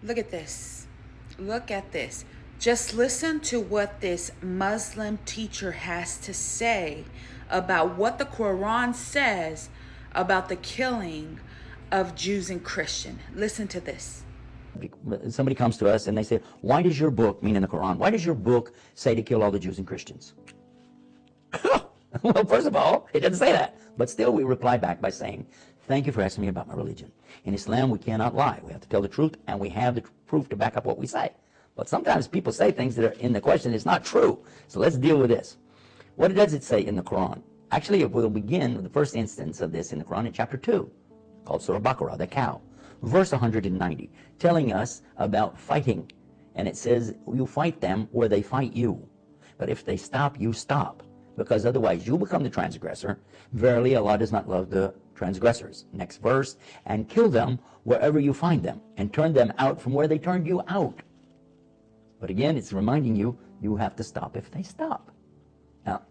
Look at this. Look at this. Just listen to what this Muslim teacher has to say about what the Quran says about the killing of Jews and Christians. Listen to this. Somebody comes to us and they say, why does your book, meaning the Quran, why does your book say to kill all the Jews and Christians? Well, first of all, it doesn't say that. But still, we reply back by saying, thank you for asking me about my religion. In Islam, we cannot lie. We have to tell the truth, and we have the proof to back up what we say. But sometimes people say things that are in the question is not true. So let's deal with this. What does it say in the Quran? Actually, we'll begin with the first instance of this in the Quran in chapter 2, called Surah Baqarah, the cow, verse 190, telling us about fighting. And it says, you fight them where they fight you. But if they stop, you stop. Because otherwise you become the transgressor. Verily, Allah does not love the transgressors. Next verse, and kill them wherever you find them, and turn them out from where they turned you out. But again, it's reminding you, you have to stop if they stop. Now,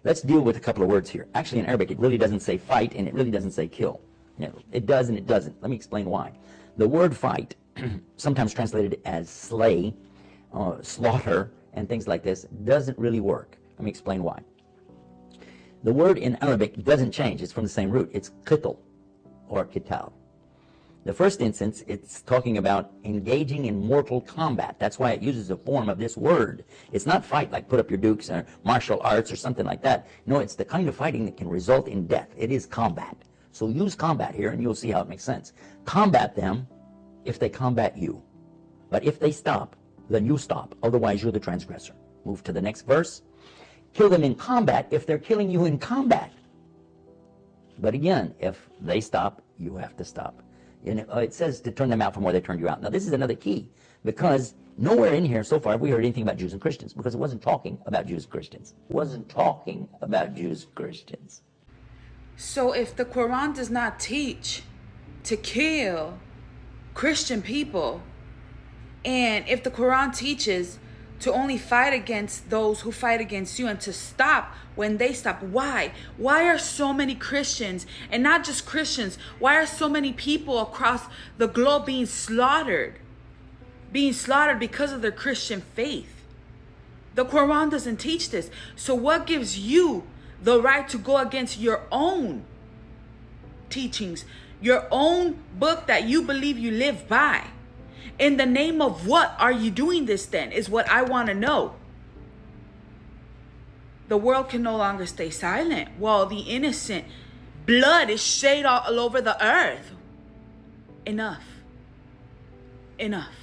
let's deal with a couple of words here. Actually, in Arabic, it really doesn't say fight, and it really doesn't say kill. You know, it does and it doesn't. Let me explain why. The word fight, sometimes translated as slay, slaughter, and things like this, doesn't really work. Let me explain why. The word in Arabic doesn't change. It's from the same root. It's qitl or qital. The first instance, it's talking about engaging in mortal combat. That's why it uses a form of this word. It's not fight like put up your dukes or martial arts or something like that. No, it's the kind of fighting that can result in death. It is combat. So use combat here and you'll see how it makes sense. Combat them if they combat you. But if they stop, then you stop. Otherwise, you're the transgressor. Move to the next verse. Kill them in combat if they're killing you in combat. But again, if they stop, you have to stop. And it says to turn them out from where they turned you out. Now, this is another key, because nowhere in here so far have we heard anything about Jews and Christians, because it wasn't talking about Jews and Christians. It wasn't talking about Jews and Christians. So if the Quran does not teach to kill Christian people, and if the Quran teaches to only fight against those who fight against you and to stop when they stop, why? Why are so many Christians, and not just Christians, why are so many people across the globe being slaughtered? Being slaughtered because of their Christian faith. The Quran doesn't teach this. So what gives you the right to go against your own teachings, your own book that you believe you live by? In the name of what are you doing this then, is what I want to know. The world can no longer stay silent while the innocent blood is shed all over the earth. Enough. Enough.